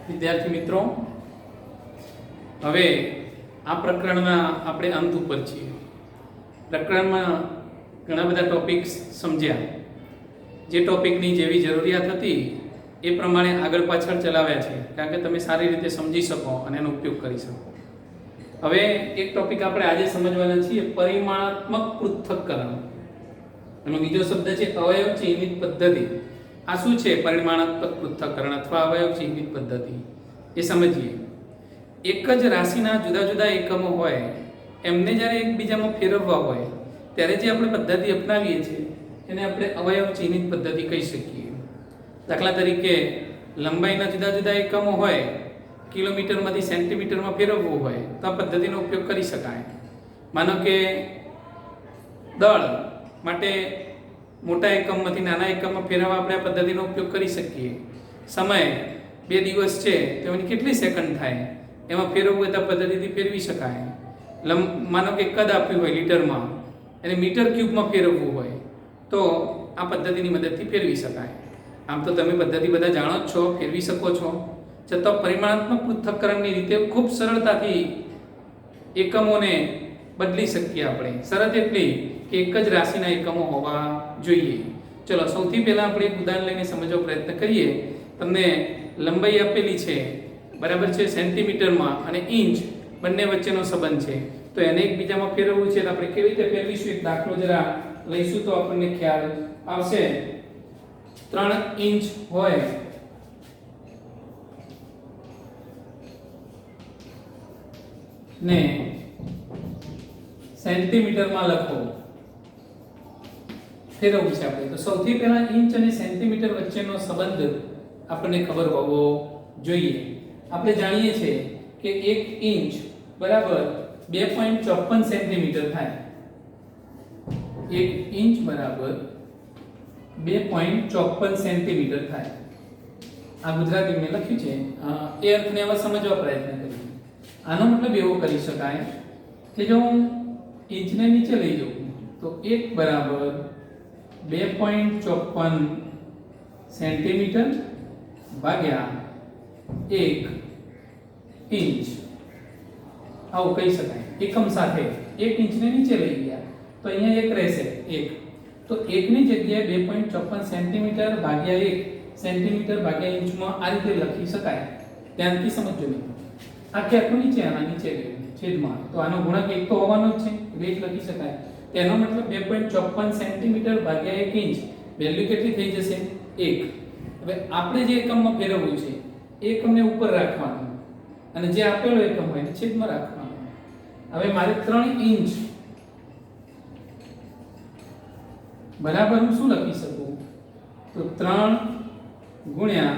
વિદ્યાર્થી મિત્રો, હવે આ પ્રકરણના આપણે અંત ઉપર છીએ. પ્રકરણમાં ઘણા બધા ટોપિક્સ સમજ્યા. જે ટોપિકની જેવી જરૂરિયાત હતી એ પ્રમાણે આગળ પાછળ ચલાવ્યા છે, કારણ કે તમે સારી રીતે સમજી શકો અને એનો ઉપયોગ કરી શકો. હવે એક ટોપિક આપણે આજે સમજવાના છીએ, પરિમાણાત્મક પૃથ્થકરણ. એનો બીજો શબ્દ છે અવયવ ચિહ્નિત પદ્ધતિ. આ શું છે પરિમાણાત્મક પૃથ્થકરણ અથવા અવયવ ચિહ્નિત પદ્ધતિ એ સમજીએ. એક જ રાશિના જુદા જુદા એકમો હોય એમને જ્યારે એકબીજામાં ફેરવવા હોય ત્યારે જે આપણે પદ્ધતિ અપનાવીએ છીએ એને આપણે અવયવ ચિહ્નિત પદ્ધતિ કહી શકીએ. દાખલા તરીકે લંબાઈના જુદા જુદા એકમો હોય, કિલોમીટરમાંથી સેન્ટીમીટરમાં ફેરવવું હોય તો આ પદ્ધતિનો ઉપયોગ કરી શકાય. માનો કે દળ માટે મોટા એકમમાંથી નાના એકમમાં ફેરવવા આપણે આ પદ્ધતિનો ઉપયોગ કરી શકીએ. સમય 2 દિવસ છે તો એની કેટલી સેકન્ડ થાય એમાં ફેરવવું હોય તો પદ્ધતિથી ફેરવી શકાય. માનો કે કદ આપ્યું હોય લીટરમાં, એને મીટર ક્યુબમાં ફેરવવું હોય તો આ પદ્ધતિની મદદથી ફેરવી શકાય. આમ તો તમે પદ્ધતિ બધા જાણો જ છો, ફેરવી શકો છો, છતાં પરિમાણાત્મક પૃથ્થકરણની રીતે ખૂબ સરળતાથી એકમોને બદલી શકીએ આપણે. શરત એટલી કે એક જ રાશિના એકમો હોવા જોઈએ. ચલો સૌથી પહેલાં આપણે એક ઉદાહરણ લઈને સમજવાનો પ્રયત્ન કરીએ. તમને લંબાઈ આપેલી છે, બરાબર છે, સેન્ટીમીટરમાં, અને ઇંચ બંને વચ્ચેનો સંબંધ છે. તો એને એકબીજામાં ફેરવવું છે તો આપણે કેવી રીતે ફેરવીશું? એક દાખલો જરા લઈશું તો આપણને ખ્યાલ આવશે. 3 ઇંચ હોય ને સેન્ટીમીટરમાં લખો, ફેરવવું છે આપણે. તો સૌથી પહેલા ઇંચ અને સેન્ટીમીટર વચ્ચેનો સંબંધ આપણને ખબર હોવો જોઈએ. આપણે જાણીએ છીએ કે 1 ઇંચ બરાબર 2.54 સેન્ટીમીટર થાય. 1 ઇંચ બરાબર 2.54 સેન્ટીમીટર થાય. આ ગુજરાતી મેં લખ્યું છે, એ અર્થને હવે સમજવા પ્રયત્ન કરીએ. આનો મતલબ એવો કરી શકાય કે જો હું ઇંચને નીચે લઈ જાઉં તો 1 બરાબર 2.54 સેન્ટીમીટર ભાગ્યા 1 ઇંચ, આવું કહી શકાય. એકમ સાથે 1 ઇંચને નીચે લઈ ગયા તો અહીંયા 1 રહેશે, 1. તો 1 ની જગ્યાએ 2.54 સેન્ટીમીટર ભાગ્યા 1 સેન્ટીમીટર ભાગ્યા ઇંચમાં આ રીતે લખી શકાય. ધ્યાનથી સમજજો મિત્રો. આખે આખું નીચે, આના નીચે છેદમાં, તો આનો ગુણક 1 તો હોવાનો જ છે, એટલે લખી શકાય. તેનો મતલબ 2.54 સેન્ટીમીટર ભાગ્યા 1 ઇંચ, વેલ્યુ કેટલી થઈ જશે? 1. હવે આપણે જે એકમમાં ફેરવવું છે એ એકમને ઉપર રાખવાનું અને જે આપેલો એકમ હોય એને છેદમાં રાખવાનું. હવે મારે 3 ઇંચ બરાબર હું શું લખી શકું? તો 3 ગુણ્યા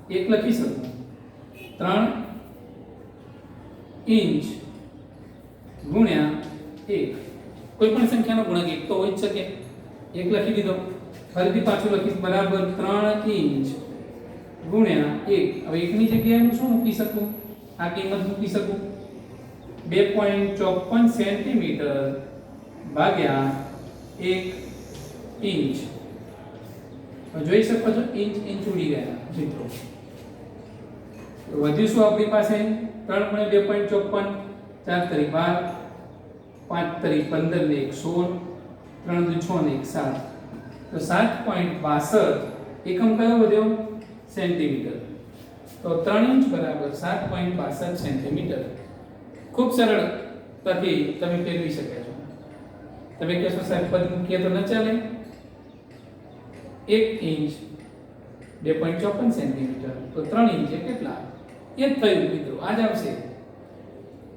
1 લખી શકું. 3 ઇંચ ગુણ્યા 1, કોઈ પણ સંખ્યાનો ગુણક 1 તો હોય જ શકે. 1 લખી દીધો. ફરીથી પાછું લખીશ, બરાબર 3 ઇંચ ગુણ્યા 1. હવે 1 ની જગ્યાએ હું શું મૂકી શકું? આ કિંમત મૂકી શકું 2.54 સેન્ટીમીટર ભાગ્યા 1 ઇંચ. જોઈ શકો છો ઇંચ ઇંચ ઉડી ગયા મિત્રો. તો વધ્યું શું આપણી પાસે? 3 ગુણ્યા 2.54, 4 તરી 12, 5 તરી 15 ને 1 16, 3 દુ 6 ને 1 7. તો 7.62 એકમ કયો વધ્યો? સેન્ટીમીટર. તો 3 ઇંચ બરાબર 7.62 સેન્ટીમીટર. ખૂબ સરળતાથી તમે ફેરવી શકો છો. તમે કહેશો સાહેબ પદ મૂકીએ તો ન ચાલે? 1 ઇંચ 2.54 સેન્ટીમીટર તો 3 ઇંચ કેટલા? એ જ થયું મિત્રો, આ જ આવશે.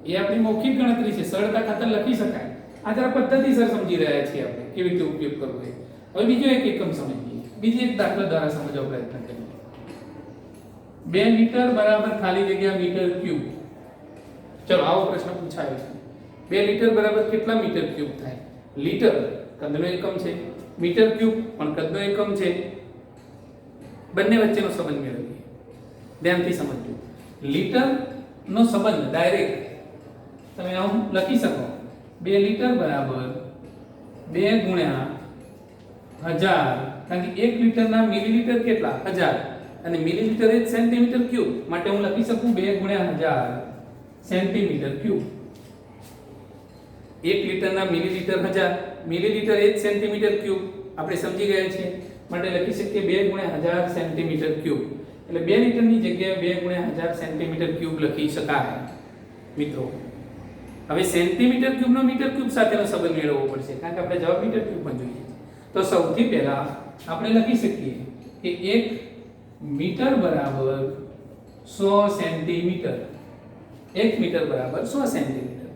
એ આપણી મૌખિક ગણતરી છે, સરળતા ખાતર લખી શકાય. આ જરા પદ્ધતિસર સમજી રહ્યા છીએ આપણે કેવી રીતે ઉપયોગ કરવો છે. હવે બીજો એક એકમ સમજીએ, બીજી એક દાખલા દ્વારા સમજવાનો પ્રયત્ન કરીએ. 2 મીટર બરાબર ખાલી જગ્યા મીટર ક્યુબ. ચલો આવો પ્રશ્ન પૂછાયો છે. 2 લીટર બરાબર કેટલા મીટર ક્યુબ થાય? લીટર કદનો એકમ છે, મીટર ક્યુબ પણ કદનો એકમ છે. બંને વચ્ચેનો સંબંધ મેળવીએ. ધ્યાનથી સમજજો. લીટર નો સંબંધ ડાયરેક્ટ તમે આમ લખી શકો. 2 લીટર બરાબર 2 ગુણ્યા 1000, કારણ કે 1 લીટરના મિલીલીટર કેટલા? 1000. અને મિલીલીટર એ સેન્ટીમીટર ક્યુબ માટે હું લખી શકું 2 ગુણ્યા 1000 સેન્ટીમીટર ક્યુબ. 1 લિટરના મિલીલીટર 1000, મિલીલીટર એ સેન્ટીમીટર ક્યુબ આપણે સમજી ગયા છીએ માટે લખી શકીએ 2 ગુણ્યા 1000 સેન્ટીમીટર ક્યુબ. એટલે 2 લિટરની જગ્યાએ 2 ગુણ્યા 1000 સેન્ટીમીટર ક્યુબ લખી શકાય મિત્રો. હવે સેન્ટીમીટર ક્યુબનો મીટર ક્યુબ સાથેનો સંબંધ મેળવવો પડશે કારણ કે આપણે જવાબ મીટર ક્યુબ પણ જોઈએ. તો સૌથી પહેલા આપણે લખી શકીએ કે 1 મીટર બરાબર 100 સેન્ટીમીટર. 1 મીટર બરાબર 100 સેન્ટીમીટર.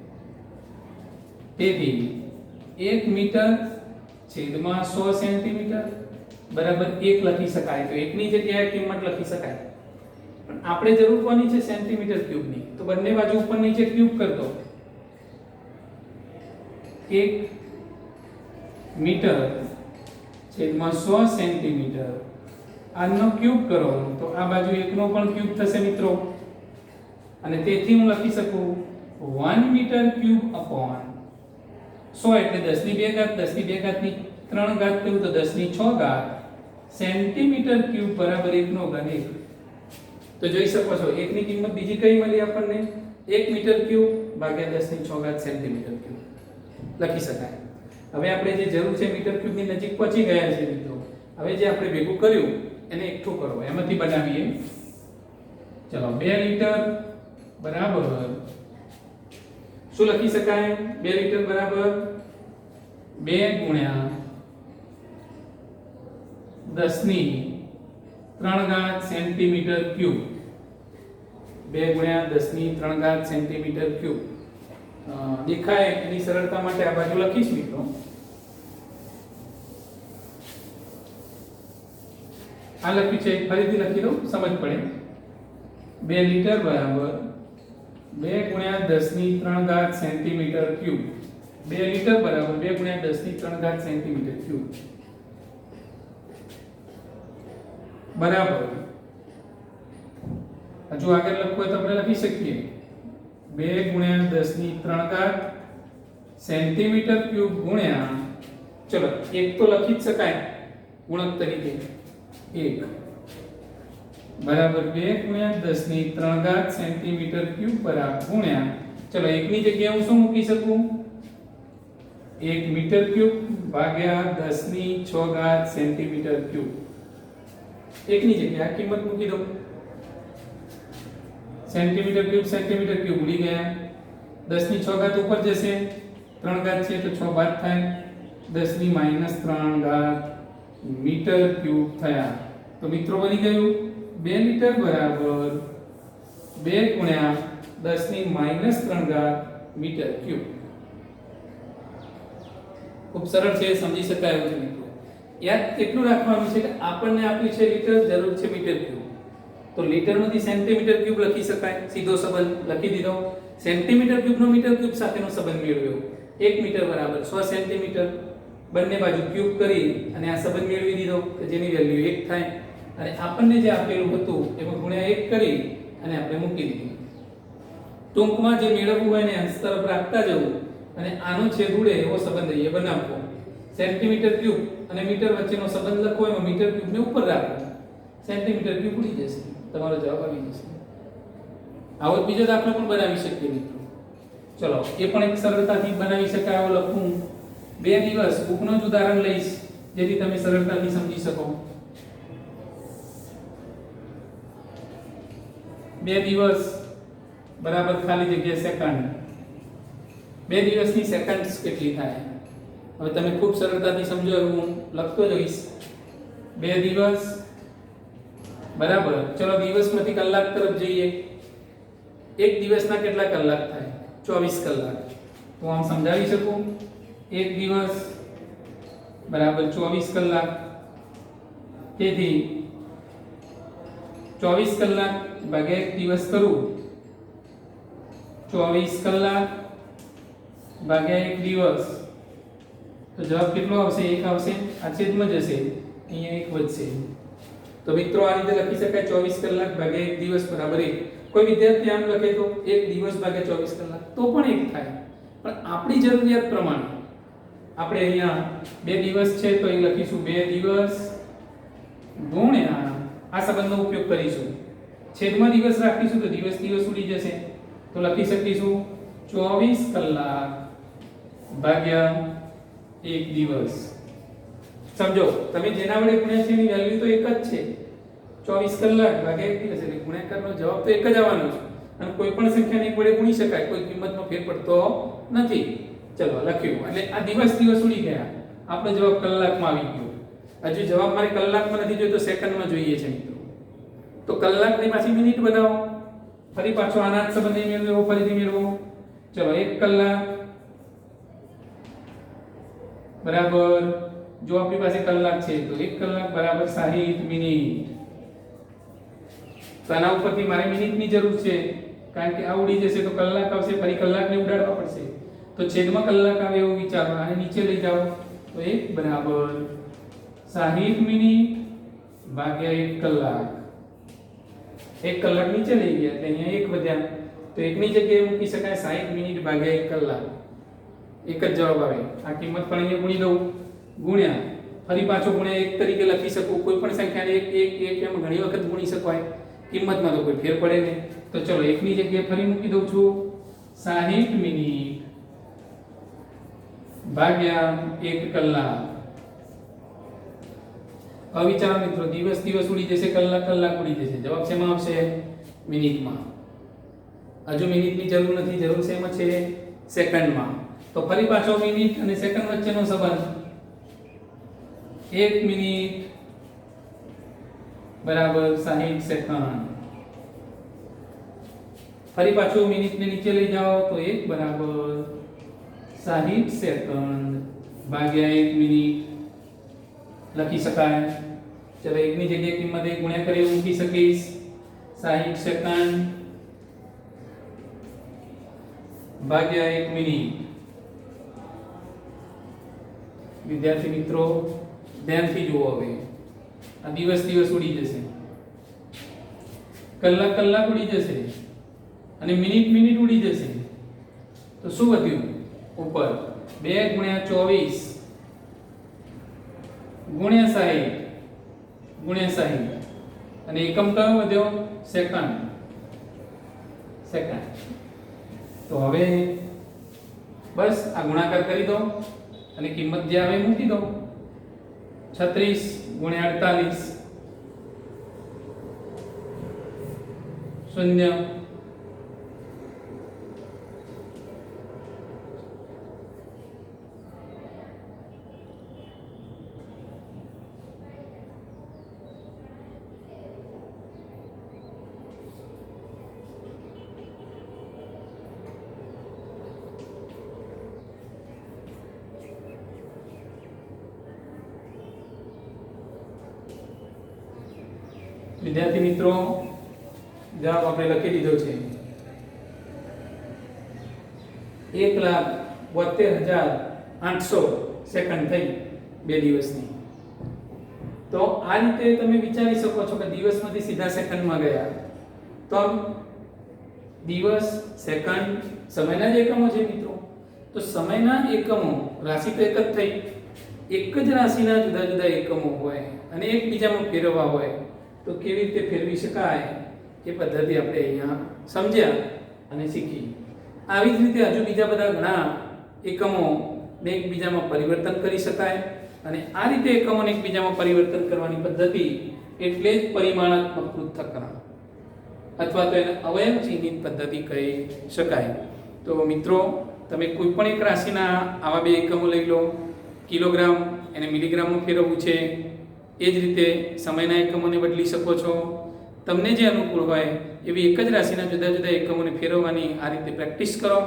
તેથી 1 મીટર છેદમાં 100 સેન્ટીમીટર બરાબર 1 લખી શકાય. તો 1 ની જગ્યાએ કિંમત લખી શકાય. પણ આપણે જરૂર કોની છે? સેન્ટીમીટર ક્યુબની. તો બંને બાજુ ઉપર નીચે ક્યુબ કરતો 1 મીટર છેદમાં 100 સેન્ટીમીટર આનો ક્યુબ કરો તો આ બાજુ 1 નો પણ ક્યુબ થશે મિત્રો. અને તેથી હું લખી શકું 1 મીટર ક્યુબ અપોન 100 એટલે 10 ની 2 ઘાત, 10 ની 2 ઘાત ની 3 ઘાત કરું તો 10 ની 6 ઘાત સેન્ટીમીટર ક્યુબ બરાબર 1 નો ઘન 1. તો જોઈ શકો છો 1 ની કિંમત બીજી કઈ મળી આપણને? 1 મીટર ક્યુબ ભાગ્યા 10 ની 6 ઘાત સેન્ટીમીટર ક્યુબ લખી શકાય. હવે આપણે જે જરૂર છે મીટર ક્યુબની નજીક પહોંચી ગયા છે મિત્રો. હવે જે આપણે ભેગું કર્યું એને એકઠું કરો, એમાંથી બનાવીએ. ચલો 2 લિટર બરાબર શું લખી શકાય? 2 લિટર બરાબર 2 ગુણ્યા 10 ની 3 ઘાત સેન્ટીમીટર ક્યુબ. 2 ગુણ્યા 10 ની 3 ઘાત સેન્ટીમીટર ક્યુબ. દેખાય એની સરળતા માટે આ બાજુ લખીશ મિત્રો. આ લખ્યું છે ફરીથી લખી દઉં સમજ પડે. 2 લિટર બરાબર 2 ગુણ્યા 10 ની 3 ઘાત સેન્ટીમીટર ક્યુબ. 2 લિટર બરાબર 2 ગુણ્યા 10 ની 3 ઘાત સેન્ટીમીટર ક્યુબ બરાબર. હજુ આગળ લખવું હોય તો આપણે લખી શકીએ 2 ગુણ્યા 10 ની 3 ઘાત સેન્ટીમીટર ક્યુબ ગુણ્યા, ચલો એક તો લખી જ શકાય ગુણક તરીકે 1 બરાબર 2 ગુણ્યા 10 ની 3 ઘાત સેન્ટીમીટર ક્યુબ બરાબર ગુણ્યા, ચલો 1 ની જગ્યાએ હું શું મૂકી શકું? 1 મીટર ક્યુબ ભાગ્યા 10 ની 6 ઘાત સેન્ટીમીટર ક્યુબ. 1 ની જગ્યાએ આ કિંમત મૂકી દઉં. સેન્ટીમીટર ક્યુબ ઉડી ગયા. 10 ની 6 ઘાત ઉપર જશે, 3 ઘાત છે તો 6 બાદ થાય. 10 ની -3 ઘાત મીટર ક્યુબ થયા. તો મિત્રો બની ગયું 2 લિટર બરાબર 2 ગુણ્યા 10 ની -3 ઘાત મીટર ક્યુબ. ખૂબ સરળ છે, સમજી શકાય એવું છે મિત્રો. યાદ કેટલું રાખવાનું છે કે આપણને આપ્યું છે લીટર, જરૂર છે મીટર ક્યુબ. તો લીટરમાંથી સેન્ટીમીટર ક્યુબ લખી શકાય. સીધો સંબંધ લખી દીધો. સેન્ટીમીટર ક્યુબનો મીટર ક્યુબ સાથેનો સંબંધ મેળવ્યો. 1 મીટર બરાબર 100 સેન્ટીમીટર. બંને બાજુ ક્યુબ કરી અને આ સંબંધ મેળવી દીધો કે જેની વેલ્યુ 1 થાય. અને આપણને જે આપેલું હતું એમાં ગુણ્યા 1 કરી અને આપણે મૂકી દીધું. ટૂંકમાં જે મેળવવું હોય ને અંશ તરફ રાખતા જવું અને આનો છેદ ઉડે એવો સંબંધ અહીંયા બનાવવો. સેન્ટીમીટર ક્યુબ અને મીટર વચ્ચેનો સંબંધ લખવો એમાં મીટર ક્યુબને ઉપર રાખવો. સેન્ટીમીટર ક્યુબ ઉડી જશે, તમારો જવાબ આવી જશે. આવો બીજો દાખલો પણ બનાવી શકીએ મિત્રો. ચલો એ પણ એક સરળતાથી બનાવી શકાય આવો લખું. 2 દિવસ બુકનું જ ઉદાહરણ લઈશ જેથી તમે સરળતાથી સમજી શકો. 2 દિવસ બરાબર ખાલી જગ્યા સેકન્ડ. 2 દિવસની સેકન્ડ્સ કેટલી થાય? હવે તમે ખૂબ સરળતાથી સમજો એવું હું લખતો જઈશ. 2 દિવસ બરાબર, ચલો દિવસમાંથી કલાક તરફ જઈએ. 1 દિવસના કેટલા કલાક થાય? 24 કલાક. તો આમ સમજાવી શકું 1 દિવસ બરાબર 24 કલાક. તેથી 24 કલાક ભાગ્યા 1 દિવસ કરું, 24 કલાક ભાગ્યા 1 દિવસ, તો જવાબ કેટલો આવશે? 1 આવશે. આ છેદમાં જશે, અહીંયા 1 વધશે. તો મિત્રો આ રીતે લખી શકાય 24 કલાક ભાગ્યા 1 દિવસ બરાબર 1. કોઈ વિદ્યાર્થી આમ લખે તો 1 દિવસ ભાગ્યા 24 કલાક તો પણ 1 થાય. પણ આપણી જરૂરિયાત પ્રમાણે આપણે અહીંયા 2 દિવસ છે તો અહીં લખીશું 2 દિવસ ગુણ્યા આ સંબંધનો ઉપયોગ કરીશું. છેદમાં દિવસ રાખીશું તો દિવસ દિવસ ઉડી જશે, તો લખી શકીશું 24 કલાક ભાગ્યા 1 દિવસ. સમજો તમે જેના વડે ગુણ્યા છે એની વેલ્યુ તો એક જ છે, 24 કલાક ભાગ્યા 1 દિવસ, એટલે ગુણાકારનો જવાબ તો એક જ આવવાનો છે. અને કોઈ પણ સંખ્યાને એક વડે ગુણી શકાય, કોઈ કિંમતનો ફેર પડતો નથી. ચલો લખ્યું, એટલે આ દિવસ દિવસ ઉડી ગયા, આપણો જવાબ કલાકમાં આવી ગયો. હજુ જવાબ મારે કલાકમાં નથી જોઈતો, સેકન્ડમાં જોઈએ છે મિત્રો. તો કલાકની પાછી મિનિટ બનાવો, ફરી પાછો આના જ સંબંધ મેળવો, ફરીથી મેળવો. ચલો 1 કલાક બરાબર, જો આપણી પાસે કલાક છે તો 1 કલાક બરાબર 60 મિનિટ. તો આના ઉપરથી મારે મિનિટની જરૂર છે, કારણ કે આ ઉડી જશે તો કલાક આવશે, ફરી કલાકને ઉડાડવા પડશે. તો છેદમાં કલાક આવે એવું વિચારો, અને નીચે લઈ જાઓ તો 1 બરાબર 60 મિનિટ ભાગ્યા 1 કલાક. 1 કલાક નીચે લઈ ગયા એટલે અહીંયા 1 વધ્યા, તો 1 ની જગ્યાએ મૂકી શકાય 60 મિનિટ ભાગ્યા 1 કલાક. એક જ જવાબ આવે. આ કિંમત પણ અહીંયા ગુણી દઉં, ગુણ્યા ફરી પાછો ગુણ્યા 1 તરીકે લખી શકું. કોઈ પણ સંખ્યાને 1 1 1 એમ ઘણી વખત ગુણી શકાય, કિંમતમાં તો કોઈ ફેર પડે નહીં. તો ચલો 1 ની જગ્યાએ ફરી મૂકી દઉં છું, 60 મિનિટ ભાગ્યા 1 કલાક. હવે વિચારો મિત્રો, દિવસ દિવસ ઉડી જશે, કલાક કલાક ઉડી જશે, જવાબ શેમાં આવશે? મિનિટમાં. હજુ મિનિટની જરૂર નથી, જરૂર શેમાં છે? સેકન્ડમાં. તો ફરી પાછો મિનિટ અને સેકન્ડ વચ્ચેનો સંબંધ, 1 મિનિટ બરાબર 60 સેકન્ડ. ફરી પાછું મિનિટને નીચે લઈ જાઓ તો 1 બરાબર 60 સેકન્ડ ભાગ્યા 1 મિનિટ લખી શકાય. ચલો 1 ની જગ્યાએ કિંમત 1 ગુણ્યા કરી મૂકી શકીશ, 60 સેકન્ડ ભાગ્યા 1 મિનિટ. વિદ્યાર્થી મિત્રો ધ્યાનથી જુઓ, હવે આ દિવસ દિવસ ઉડી જશે, કલાક કલાક ઉડી જશે, અને મિનિટ મિનિટ ઉડી જશે. તો શું વધ્યું ઉપર? 2 ગુણ્યા 24 ગુણ્યા 60 અને એકમ કયો વધ્યો? સેકન્ડ. તો હવે બસ આ ગુણાકાર કરી દો અને કિંમત જે આવે મૂકી દો. 36 ગુણ્યા 48 શૂન્ય. વિદ્યાર્થી મિત્રો જવાબ આપણે લખી દીધો છે, 1,72,800 સેકન્ડ થઈ 2 દિવસની. તો આ રીતે તમે વિચારી શકો છો કે દિવસમાંથી સીધા સેકન્ડમાં ગયા. તો દિવસ, સેકન્ડ સમયના જ એકમો છે મિત્રો. તો સમયના એકમો, રાશિ તો એક જ થઈ, એક જ રાશિના જુદા જુદા એકમો હોય અને એકબીજામાં ફેરવવા હોય તો કેવી રીતે ફેરવી શકાય એ પદ્ધતિ આપણે અહીંયા સમજ્યા અને શીખી. આવી જ રીતે હજુ બીજા બધા ઘણા એકમોને એકબીજામાં પરિવર્તન કરી શકાય, અને આ રીતે એકમોને એકબીજામાં પરિવર્તન કરવાની પદ્ધતિ એટલે જ પરિમાણાત્મક પૃથ્થકરણ અથવા તો એને અવયવ ચિહ્નિત પદ્ધતિ કહી શકાય. તો મિત્રો તમે કોઈ પણ એક રાશિના આવા બે એકમો લઈ લો, કિલોગ્રામ એને મિલીગ્રામમાં ફેરવવું છે, એ જ રીતે સમયના એકમોને બદલી શકો છો. તમને જે અનુકૂળ હોય એવી એક જ રાશિના જુદા જુદા એકમોને ફેરવવાની આ રીતે પ્રેક્ટિસ કરો,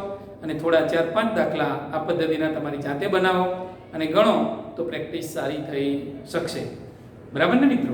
અને થોડા 4-5 દાખલા આ પદ્ધતિના તમારી જાતે બનાવો અને ગણો તો પ્રેક્ટિસ સારી થઈ શકશે. બરાબર ને મિત્રો?